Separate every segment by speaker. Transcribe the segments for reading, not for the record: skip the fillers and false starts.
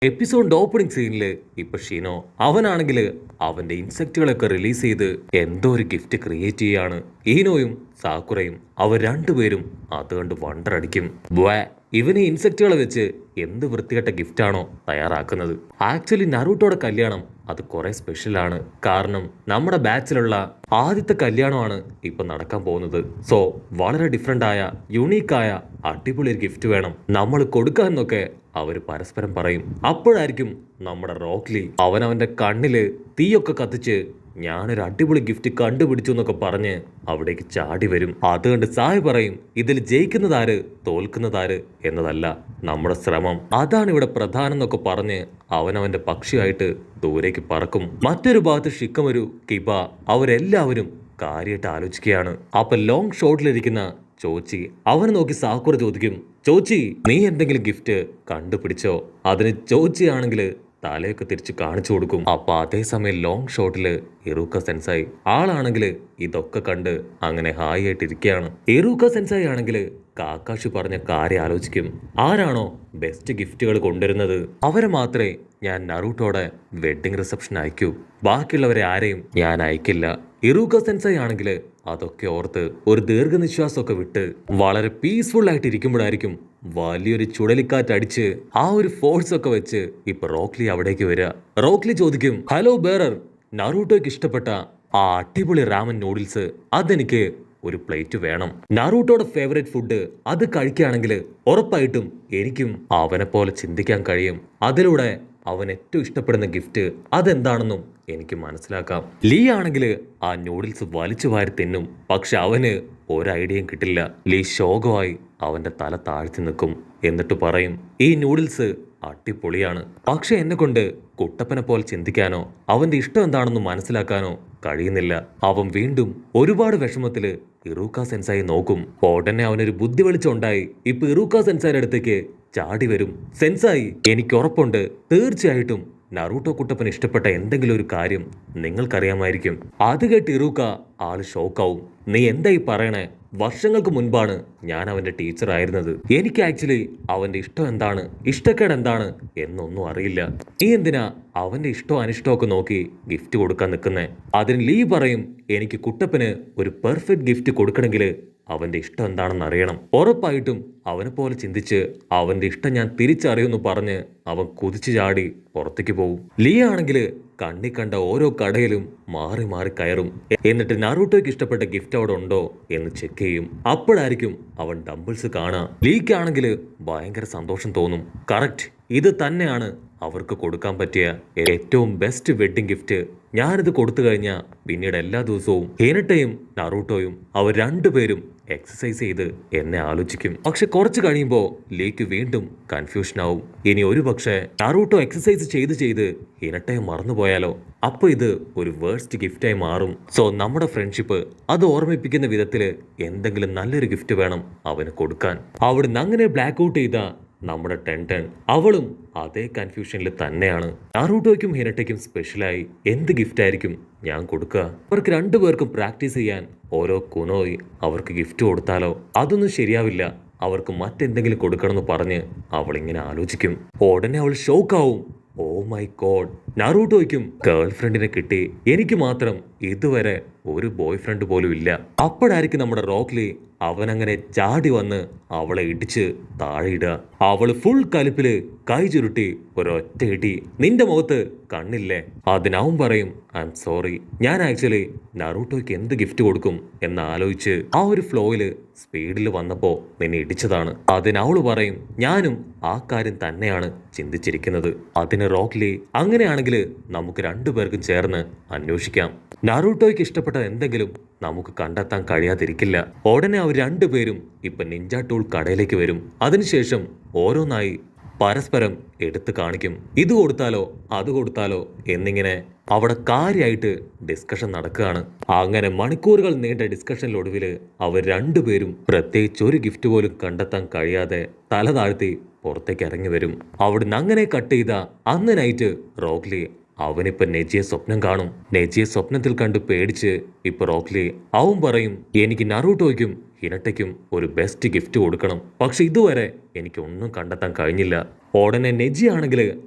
Speaker 1: എപ്പിസോഡിന്റെ opening സീനില് ഇപ്പൊ ഷിനോ അവനാണെങ്കിൽ അവന്റെ ഇൻസെക്റ്റുകളൊക്കെ റിലീസ് ചെയ്ത് എന്തോ ഒരു ഗിഫ്റ്റ് ക്രിയേറ്റ് ചെയ്യാണ്. ഈനോയും സാക്കുറയും അവർ രണ്ടുപേരും അത് കണ്ട് വണ്ടർ അടിക്കും. ഇവന് ഇൻസെക്റ്റുകളെ വെച്ച് എന്ത് വൃത്തികെട്ട ഗിഫ്റ്റാണോ തയ്യാറാക്കുന്നത്. ആക്ച്വലി നറൂട്ടോയുടെ കല്യാണം അത് കുറെ സ്പെഷ്യലാണ്. കാരണം നമ്മുടെ ബാച്ചിലുള്ള ആദ്യത്തെ കല്യാണമാണ് ഇപ്പൊ നടക്കാൻ പോകുന്നത്. സോ വളരെ ഡിഫറെന്റ് ആയ യുണീക്കായ അടിപൊളി ഒരു ഗിഫ്റ്റ് വേണം നമ്മൾ കൊടുക്കാന്നൊക്കെ അവര് പരസ്പരം പറയും. അപ്പോഴായിരിക്കും നമ്മുടെ റോക്ലി അവനവന്റെ കണ്ണില് തീയൊക്കെ കത്തിച്ച് ഞാനൊരു അടിപൊളി ഗിഫ്റ്റ് കണ്ടുപിടിച്ചു എന്നൊക്കെ പറഞ്ഞ് അവിടേക്ക് ചാടി വരും. അതുകൊണ്ട് സായ് പറയും, ഇതിൽ ജയിക്കുന്നതാര് തോൽക്കുന്നതാര് എന്നതല്ല, നമ്മുടെ ശ്രമം അതാണ് ഇവിടെ പ്രധാനം എന്നൊക്കെ പറഞ്ഞ് അവനവന്റെ പക്ഷിയായിട്ട് ദൂരേക്ക് പറക്കും. മറ്റൊരു ഭാഗത്ത് ഷിക്കമൊരു കിബ അവരെല്ലാവരും കാര്യമായിട്ട് ആലോചിക്കുകയാണ്. അപ്പൊ ലോങ് ഷോട്ടിലിരിക്കുന്ന ചോച്ചി അവനെ നോക്കി സാക്കുറ ചോദിക്കും, ചോച്ചി നീ എന്തെങ്കിലും ഗിഫ്റ്റ് കണ്ടുപിടിച്ചോ? അതിന് ചോച്ചി ആണെങ്കിൽ തലയൊക്കെ തിരിച്ച് കാണിച്ചു കൊടുക്കും. അപ്പൊ അതേസമയം ലോങ് ഷോട്ടില് ഇറൂക്ക സെൻസായി ആളാണെങ്കിൽ ഇതൊക്കെ കണ്ട് അങ്ങനെ ഹായ് ആയിട്ടിരിക്കുകയാണ്. ഇറൂക്ക സെൻസായി ആണെങ്കിൽ കാക്കാഷി പറഞ്ഞ കാര്യം ആലോചിക്കും. ആരാണോ ബെസ്റ്റ് ഗിഫ്റ്റുകൾ കൊണ്ടുവരുന്നത് അവരെ മാത്രമേ ഞാൻ നറൂട്ടോടെ വെഡിങ് റിസപ്ഷൻ അയക്കൂ, ബാക്കിയുള്ളവരെ ആരെയും ഞാൻ അയക്കില്ല. ഇറൂക്ക സെൻസായി ആണെങ്കിൽ അതൊക്കെ ഓർത്ത് ഒരു ദീർഘനിശ്വാസമൊക്കെ വിട്ട് വളരെ പീസ്ഫുൾ ആയിട്ട് ഇരിക്കുമ്പോഴായിരിക്കും വലിയൊരു ചുഴലിക്കാറ്റ് അടിച്ച് ആ ഒരു ഫോഴ്സ് ഒക്കെ വെച്ച് ഇപ്പൊ റോക്ലി അവിടേക്ക് വരിക. റോക്ലി ചോദിക്കും, ഹലോ ബേറർ, നറൂട്ടോയ്ക്ക് ഇഷ്ടപ്പെട്ട ആ അടിപൊളി റാമൻ നൂഡിൽസ് അതെനിക്ക് ഒരു പ്ലേറ്റ് വേണം. നറൂട്ടോയുടെ ഫേവറേറ്റ് ഫുഡ് അത് കഴിക്കുകയാണെങ്കിൽ ഉറപ്പായിട്ടും എനിക്കും അവനെ പോലെ ചിന്തിക്കാൻ കഴിയും. അതിലൂടെ അവൻ ഏറ്റവും ഇഷ്ടപ്പെടുന്ന ഗിഫ്റ്റ് അതെന്താണെന്നും എനിക്ക് മനസ്സിലാക്കാം. ലീ ആണെങ്കിൽ ആ നൂഡിൽസ് വലിച്ചു വാരി തിന്നും. പക്ഷെ അവന് ഒരു ഐഡിയയും കിട്ടില്ല. ലീ ശോകമായി അവന്റെ തല താഴ്ത്തി നിൽക്കും. എന്നിട്ട് പറയും, ഈ നൂഡിൽസ് അടിപൊളിയാണ്, പക്ഷെ എന്നെ കൊണ്ട് കുട്ടപ്പനെ പോലെ ചിന്തിക്കാനോ അവന്റെ ഇഷ്ടം എന്താണെന്ന് മനസ്സിലാക്കാനോ കഴിയുന്നില്ല. അവൻ വീണ്ടും ഒരുപാട് വിഷമത്തില് ഇറൂക്ക സെൻസായി നോക്കും. ഉടനെ അവനൊരു ബുദ്ധി വെളിച്ചമുണ്ടായി. ഇപ്പൊ ഇറൂക്ക സായിയുടെ അടുത്തേക്ക് ചാടി വരും. സെൻസായി, എനിക്ക് ഉറപ്പുണ്ട് തീർച്ചയായിട്ടും നറൂട്ടോ കുട്ടപ്പന് ഇഷ്ടപ്പെട്ട എന്തെങ്കിലും ഒരു കാര്യം നിങ്ങൾക്കറിയാമായിരിക്കും. അത് കേട്ട് ഇറൂക്ക ആള് ഷോക്കാവും. നീ എന്തായി പറയണേ? വർഷങ്ങൾക്ക് മുൻപാണ് ഞാൻ അവന്റെ ടീച്ചർ ആയിരുന്നത്. എനിക്ക് ആക്ച്വലി അവന്റെ ഇഷ്ടം എന്താണ് ഇഷ്ടക്കേട് എന്താണ് എന്നൊന്നും അറിയില്ല. നീ എന്തിനാ അവന്റെ ഇഷ്ടവും അനിഷ്ടവും ഒക്കെ നോക്കി ഗിഫ്റ്റ് കൊടുക്കാൻ നിൽക്കുന്നേ? അതിന് ലീ പറയും, എനിക്ക് കുട്ടപ്പന് ഒരു പെർഫെക്റ്റ് ഗിഫ്റ്റ് കൊടുക്കണമെങ്കിൽ അവന്റെ ഇഷ്ടം എന്താണെന്ന് അറിയണം. ഉറപ്പായിട്ടും അവനെ പോലെ ചിന്തിച്ച് അവന്റെ ഇഷ്ടം ഞാൻ തിരിച്ചറിയുമെന്ന് പറഞ്ഞ് അവൻ കുതിച്ചു ചാടി പുറത്തേക്ക് പോകും. ലീ ആണെങ്കിൽ കണ്ണി കണ്ട ഓരോ കടയിലും മാറി മാറി കയറും. എന്നിട്ട് നറൂട്ടോയ്ക്ക് ഇഷ്ടപ്പെട്ട ഗിഫ്റ്റ് അവിടെ ഉണ്ടോ എന്ന് ചെക്ക് ചെയ്യും. അപ്പോഴായിരിക്കും അവൻ ഡംബിൾസ് കാണാ. ലീക്കാണെങ്കിൽ ഭയങ്കര സന്തോഷം തോന്നും. കറക്റ്റ്, ഇത് തന്നെയാണ് അവർക്ക് കൊടുക്കാൻ പറ്റിയ ഏറ്റവും ബെസ്റ്റ് വെഡിങ് ഗിഫ്റ്റ്. ഞാനിത് കൊടുത്തു കഴിഞ്ഞാൽ പിന്നീട് എല്ലാ ദിവസവും ഹിനട്ടയും നറൂട്ടോയും അവർ രണ്ടുപേരും എക്സസൈസ് ചെയ്ത് എന്നെ ആലോചിക്കും. പക്ഷെ കുറച്ച് കഴിയുമ്പോൾ ലീക്ക് വീണ്ടും കൺഫ്യൂഷൻ ആവും. ഇനി ഒരു പക്ഷേ നറൂട്ടോ എക്സസൈസ് ചെയ്ത് ചെയ്ത് ഹിനട്ടയെ മറന്നുപോയാലോ? അപ്പൊ ഇത് ഒരു വേഴ്സ്റ്റ് ഗിഫ്റ്റായി മാറും. സോ നമ്മുടെ ഫ്രണ്ട്ഷിപ്പ് അത് ഓർമ്മിപ്പിക്കുന്ന വിധത്തില് എന്തെങ്കിലും നല്ലൊരു ഗിഫ്റ്റ് വേണം അവന് കൊടുക്കാൻ. അവിടുന്ന് അങ്ങനെ ബ്ലാക്ക് ഔട്ട് ചെയ്ത നമ്മുടെ ടെൻ അവളും അതേ കൺഫ്യൂഷനിൽ തന്നെയാണ്. നറൂട്ടോയ്ക്കും ഹിനട്ടയ്ക്കും സ്പെഷ്യലായി എന്ത് ഗിഫ്റ്റ് ആയിരിക്കും ഞാൻ കൊടുക്കുക? അവർക്ക് രണ്ടുപേർക്കും പ്രാക്ടീസ് ചെയ്യാൻ ഓരോ കുനോയി അവർക്ക് ഗിഫ്റ്റ് കൊടുത്താലോ? അതൊന്നും ശരിയാവില്ല, അവർക്ക് മറ്റെന്തെങ്കിലും കൊടുക്കണമെന്ന് പറഞ്ഞ് അവൾ ഇങ്ങനെ ആലോചിക്കും. ഉടനെ അവൾ ഷോക്കാവും. ഓ മൈ ഗോഡ്, നറൂട്ടോയ്ക്കും ഗേൾ ഫ്രണ്ടിനെ കിട്ടി, എനിക്ക് മാത്രം ഇതുവരെ ഒരു ബോയ് ഫ്രണ്ട് പോലും ഇല്ല. അപ്പോഴായിരിക്കും നമ്മുടെ റോക്ലി അവനങ്ങനെ ചാടി വന്ന് അവളെ ഇടിച്ച് താഴെ ഇടുക. അവള് ഫുൾ കലിപ്പില് കൈ ചുരുട്ടി ഒരൊറ്റ ഇടി. നിന്റെ മുഖത്ത് കണ്ണില്ലേ? അതിനവൻ പറയും, ഐ എം സോറി, ഞാൻ ആക്ച്വലി നറൂട്ടോയ്ക്ക് എന്ത് ഗിഫ്റ്റ് കൊടുക്കും എന്ന് ആലോചിച്ച് ആ ഒരു ഫ്ലോയില് സ്പീഡിൽ വന്നപ്പോ നിന്നെ ഇടിച്ചതാണ്. അതിനവള് പറയും, ഞാനും ആ കാര്യം തന്നെയാണ് ചിന്തിച്ചിരിക്കുന്നത്. അതിന് റോക്ലി, അങ്ങനെയാണെങ്കിൽ നമുക്ക് രണ്ടുപേർക്കും ചേർന്ന് അന്വേഷിക്കാം. നറൂട്ടോയ്ക്ക് ഇഷ്ടപ്പെട്ട എന്തെങ്കിലും നമുക്ക് കണ്ടെത്താൻ കഴിയാതിരിക്കില്ല. ഉടനെ അവർ രണ്ടുപേരും ഇപ്പൊ നിഞ്ച ടൂൾ കടയിലേക്ക് വരും. അതിനുശേഷം ഓരോന്നായി പരസ്പരം എടുത്തു കാണിക്കും. ഇത് കൊടുത്താലോ അത് കൊടുത്താലോ എന്നിങ്ങനെ അവിടെ കാര്യമായിട്ട് ഡിസ്കഷൻ നടക്കുകയാണ്. അങ്ങനെ മണിക്കൂറുകൾ നീണ്ട ഡിസ്കഷനിലൊടുവിൽ അവർ രണ്ടുപേരും പ്രത്യേകിച്ച് ഒരു ഗിഫ്റ്റ് പോലും കണ്ടെത്താൻ കഴിയാതെ തല താഴ്ത്തി പുറത്തേക്ക് ഇറങ്ങി വരും. അവിടുന്ന് അങ്ങനെ കട്ട് ചെയ്ത അന്ന് നൈറ്റ് റോക്ലി അവനിപ്പോ നെജിയെ സ്വപ്നം കാണും. നെജിയെ സ്വപ്നത്തിൽ കണ്ട് പേടിച്ച് ഇപ്പൊ റോക്ലി അവൻ പറയും, എനിക്ക് നറൂട്ടോയ്ക്കും ഹിനട്ടയ്ക്കും ഒരു ബെസ്റ്റ് ഗിഫ്റ്റ് കൊടുക്കണം, പക്ഷെ ഇതുവരെ എനിക്ക് ഒന്നും കണ്ടെത്താൻ കഴിഞ്ഞില്ല. ഉടനെ നെജി ആണെങ്കിൽ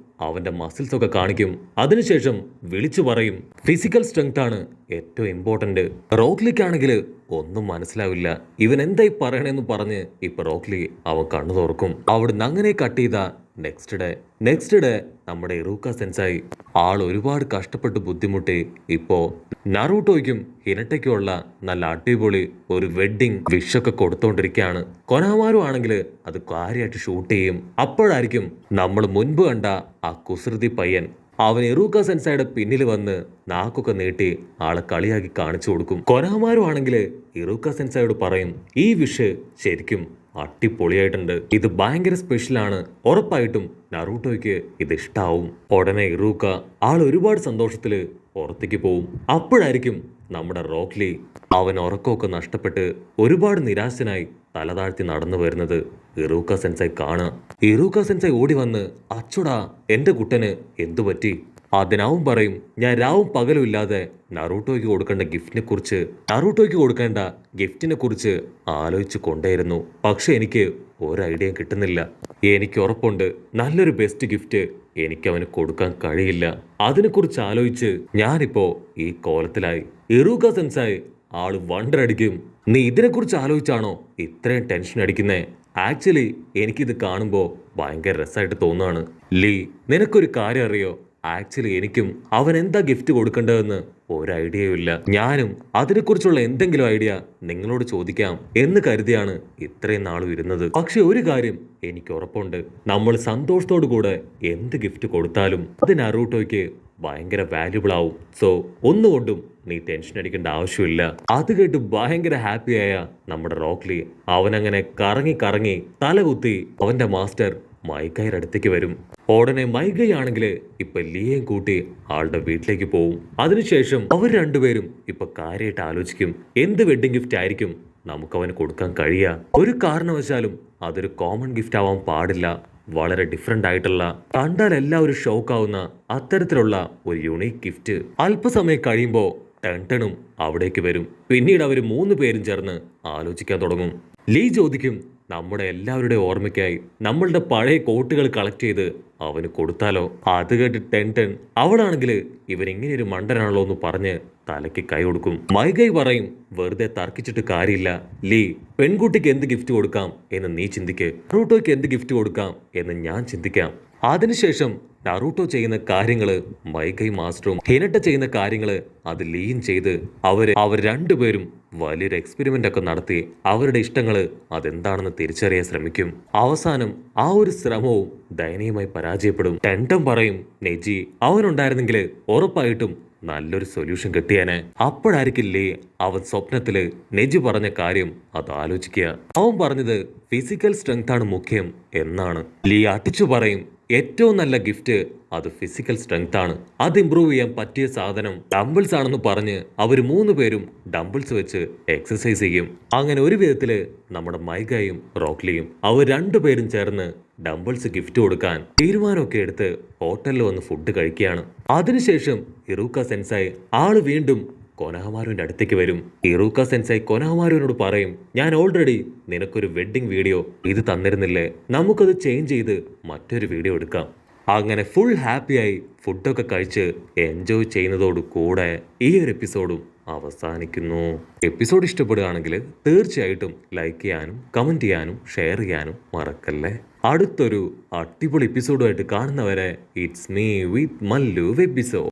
Speaker 1: അവന്റെ മസിൽസ് ഒക്കെ കാണിക്കും. അതിനുശേഷം വിളിച്ചു പറയും ഫിസിക്കൽ സ്ട്രെങ്ത് ആണ് ഏറ്റവും ഇമ്പോർട്ടന്റ്. റോക്ലിക്കാണെങ്കിൽ ഒന്നും മനസ്സിലാവില്ല. ഇവൻ എന്തായി പറയണെന്ന് പറഞ്ഞ് ഇപ്പൊ റോക്ലി അവൻ കണ്ണു തുറക്കും. അവിടുന്ന് അങ്ങനെ കട്ട് ചെയ്ത നെക്സ്റ്റ് ഡേ നമ്മുടെ ഇറൂക്ക സെൻസായി ആൾ ഒരുപാട് കഷ്ടപ്പെട്ട് ബുദ്ധിമുട്ടി ഇപ്പോ നറൂട്ടോയ്ക്കും ഹിനട്ടയ്ക്കുമുള്ള നല്ല അടിപൊളി ഒരു വെഡ്ഡിങ് വിഷൊക്കെ കൊടുത്തോണ്ടിരിക്കുകയാണ്. കൊനാമാരു ആണെങ്കിൽ അത് കാര്യമായിട്ട് ഷൂട്ട് ചെയ്യും. അപ്പോഴായിരിക്കും നമ്മൾ മുൻപ് കണ്ട ആ കുസൃതി പയ്യൻ അവൻ ഇറൂക്ക സെൻസായുടെ പിന്നിൽ വന്ന് നാക്കൊക്കെ നീട്ടി ആളെ കളിയാക്കി കാണിച്ചു കൊടുക്കും. കൊനാമാരു ആണെങ്കിൽ ഇറൂക്ക സെൻസായോട് പറയും ഈ വിഷ് ശരിക്കും അടിപൊളിയായിട്ടുണ്ട്, ഇത് ഭയങ്കര സ്പെഷ്യലാണ്, ഉറപ്പായിട്ടും നറൂട്ടോയ്ക്ക് ഇത് ഇഷ്ടാവും. ഉടനെ ഇറൂക്ക ആൾ ഒരുപാട് സന്തോഷത്തില് പുറത്തേക്ക് പോവും. അപ്പോഴായിരിക്കും നമ്മുടെ റോക്ലി അവൻ ഉറക്കമൊക്കെ നഷ്ടപ്പെട്ട് ഒരുപാട് നിരാശനായി തലതാഴ്ത്തി നടന്നു വരുന്നത് ഇറൂക്ക സെൻസായി കാണുക. ഇറൂക്ക സെൻസായി ഓടി വന്ന് അച്ചുടാ എന്റെ കുട്ടന് എന്തു പറ്റി? അതിനാവും പറയും ഞാൻ രാവും പകലും ഇല്ലാതെ നറൂട്ടോയ്ക്ക് കൊടുക്കേണ്ട ഗിഫ്റ്റിനെ കുറിച്ച് ആലോചിച്ച് കൊണ്ടേയിരുന്നു. പക്ഷെ എനിക്ക് ഒരു ഐഡിയയും കിട്ടുന്നില്ല. എനിക്ക് ഉറപ്പുണ്ട് നല്ലൊരു ബെസ്റ്റ് ഗിഫ്റ്റ് എനിക്ക് അവന് കൊടുക്കാൻ കഴിയില്ല. അതിനെക്കുറിച്ച് ആലോചിച്ച് ഞാനിപ്പോ ഈ കോലത്തിലായി. ഇറൂക്ക സെൻസായി ആള് വണ്ടറടിക്കും. നീ ഇതിനെക്കുറിച്ച് ആലോചിച്ചാണോ ഇത്രയും ടെൻഷൻ അടിക്കുന്നേ? ആക്ച്വലി എനിക്കിത് കാണുമ്പോൾ ഭയങ്കര രസമായിട്ട് തോന്നുകയാണ്. ലീ നിനക്കൊരു കാര്യം അറിയോ? ആക്ച്വലി എനിക്കും അവൻ എന്താ ഗിഫ്റ്റ് കൊടുക്കേണ്ടതെന്ന് ഒരു ഐഡിയയും ഇല്ല. ഞാനും അതിനെക്കുറിച്ചുള്ള എന്തെങ്കിലും ഐഡിയ നിങ്ങളോട് ചോദിക്കാം എന്ന് കരുതിയാണ് ഇത്രയും നാളും ഇരുന്നത്. പക്ഷെ ഒരു കാര്യം എനിക്ക് ഉറപ്പുണ്ട്, നമ്മൾ സന്തോഷത്തോടു കൂടെ എന്ത് ഗിഫ്റ്റ് കൊടുത്താലും അത് നറൂട്ടോയ്ക്ക് ഭയങ്കര വാല്യുബിൾ ആവും. സോ ഒന്നുകൊണ്ടും നീ ടെൻഷൻ അടിക്കേണ്ട ആവശ്യമില്ല. അത് കേട്ട് ഭയങ്കര ഹാപ്പിയായ നമ്മുടെ റോക്ലി അവനങ്ങനെ കറങ്ങി കറങ്ങി തലകുത്തി അവന്റെ മാസ്റ്റർ മൈക്കയുടെ അടുത്തേക്ക് വരും. ഉടനെ മൈഗൈ ആണെങ്കിൽ ഇപ്പൊ ലീയേയും കൂട്ടി ആളുടെ വീട്ടിലേക്ക് പോവും. അതിനുശേഷം അവർ രണ്ടുപേരും ഇപ്പൊ കാര്യമായിട്ട് ആലോചിക്കും എന്ത് വെഡ്ഡിങ് ഗിഫ്റ്റ് ആയിരിക്കും നമുക്ക് അവന് കൊടുക്കാൻ കഴിയുക. ഒരു കാരണവശാലും അതൊരു കോമൺ ഗിഫ്റ്റ് ആവാൻ പാടില്ല. വളരെ ഡിഫറെന്റ് ആയിട്ടുള്ള, കണ്ടാൽ എല്ലാവരും ഷോക്കാവുന്ന അത്തരത്തിലുള്ള ഒരു യുണീക്ക് ഗിഫ്റ്റ്. അല്പസമയം കഴിയുമ്പോൾ ടെൻടണും അവിടേക്ക് വരും. പിന്നീട് അവർ 3 പേരും ചേർന്ന് ആലോചിക്കാൻ തുടങ്ങും. ലീ ചോദിക്കും നമ്മുടെ എല്ലാവരുടെ ഓർമ്മയ്ക്കായി നമ്മളുടെ പഴയ കോട്ടുകൾ കളക്ട് ചെയ്ത് അവന് കൊടുത്താലോ? അത് കേട്ട് ടെൻടൺ അവളാണെങ്കിൽ ഇവരിങ്ങനെ ഒരു മണ്ടനാണല്ലോ എന്ന് പറഞ്ഞ് തലയ്ക്ക് കൈ കൊടുക്കും. മൈഗൈ പറയും വെറുതെ തർക്കിച്ചിട്ട് കാര്യമില്ല ലീ, പെൺകുട്ടിക്ക് എന്ത് ഗിഫ്റ്റ് കൊടുക്കാം എന്ന് നീ ചിന്തിക്ക്, നറൂട്ടോയ്ക്ക് എന്ത് ഗിഫ്റ്റ് കൊടുക്കാം എന്ന് ഞാൻ ചിന്തിക്കാം. അതിനുശേഷം നറൂട്ടോ ചെയ്യുന്ന കാര്യങ്ങള് മൈഗൈ മാസ്റ്ററും ഹിനട്ട ചെയ്യുന്ന കാര്യങ്ങള് അത് ലീൻ ചെയ്ത് അവർ രണ്ടുപേരും വലിയൊരു എക്സ്പെരിമെന്റ് ഒക്കെ നടത്തി അവരുടെ ഇഷ്ടങ്ങള് അതെന്താണെന്ന് തിരിച്ചറിയാൻ ശ്രമിക്കും. അവസാനം ആ ഒരു ശ്രമവും ദയനീയമായി പരാജയപ്പെടും. ടെൻടൺ പറയും നെജി അവനുണ്ടായിരുന്നെങ്കിൽ ഉറപ്പായിട്ടും നല്ലൊരു സൊല്യൂഷൻ കിട്ടിയാനെ. അപ്പോഴായിരിക്കില്ലേ അവൻ സ്വപ്നത്തില് നെജി പറഞ്ഞ കാര്യം അത് ആലോചിക്കുക. അവൻ പറഞ്ഞത് ഫിസിക്കൽ സ്ട്രെങ്ത് ആണ് മുഖ്യം എന്നാണ്. ലീ അടിച്ചു പറയും ഏറ്റവും നല്ല ഗിഫ്റ്റ് അത് ഫിസിക്കൽ സ്ട്രെങ്ത് ആണ്. അത് ഇംപ്രൂവ് ചെയ്യാൻ പറ്റിയ സാധനം ഡംബിൾസ് ആണെന്ന് പറഞ്ഞ് അവർ 3 പേരും ഡംബിൾസ് വെച്ച് എക്സസൈസ് ചെയ്യും. അങ്ങനെ ഒരു വിധത്തില് നമ്മുടെ മൈഗയും റോക്ലിയും അവർ 2 പേരും ചേർന്ന് ഡംബിൾസ് ഗിഫ്റ്റ് കൊടുക്കാൻ തീരുമാനമൊക്കെ എടുത്ത് ഹോട്ടലിൽ വന്ന് ഫുഡ് കഴിക്കുകയാണ്. അതിനുശേഷം ഇറൂക്ക സെൻസായി ആള് വീണ്ടും കൊനഹമാരുവിന്റെ അടുത്തേക്ക് വരും. ഇറൂക്ക സെൻസായി കൊനഹമാരുവിനോട് പറയും ഞാൻ ഓൾറെഡി നിനക്കൊരു വെഡ്ഡിങ് വീഡിയോ ഇത് തന്നിരുന്നില്ലേ, നമുക്കത് ചേഞ്ച് ചെയ്ത് മറ്റൊരു വീഡിയോ എടുക്കാം. അങ്ങനെ ഫുൾ ഹാപ്പിയായി ഫുഡൊക്കെ കഴിച്ച് എൻജോയ് ചെയ്യുന്നതോട് കൂടെ ഈ ഒരു എപ്പിസോഡും അവസാനിക്കുന്നു. എപ്പിസോഡ് ഇഷ്ടപ്പെടുകയാണെങ്കിൽ തീർച്ചയായിട്ടും ലൈക്ക് ചെയ്യാനും കമന്റ് ചെയ്യാനും ഷെയർ ചെയ്യാനും മറക്കല്ലേ. അടുത്തൊരു അടിപൊളി എപ്പിസോഡുമായിട്ട് കാണുന്നവരെ it's me with Mallu episode.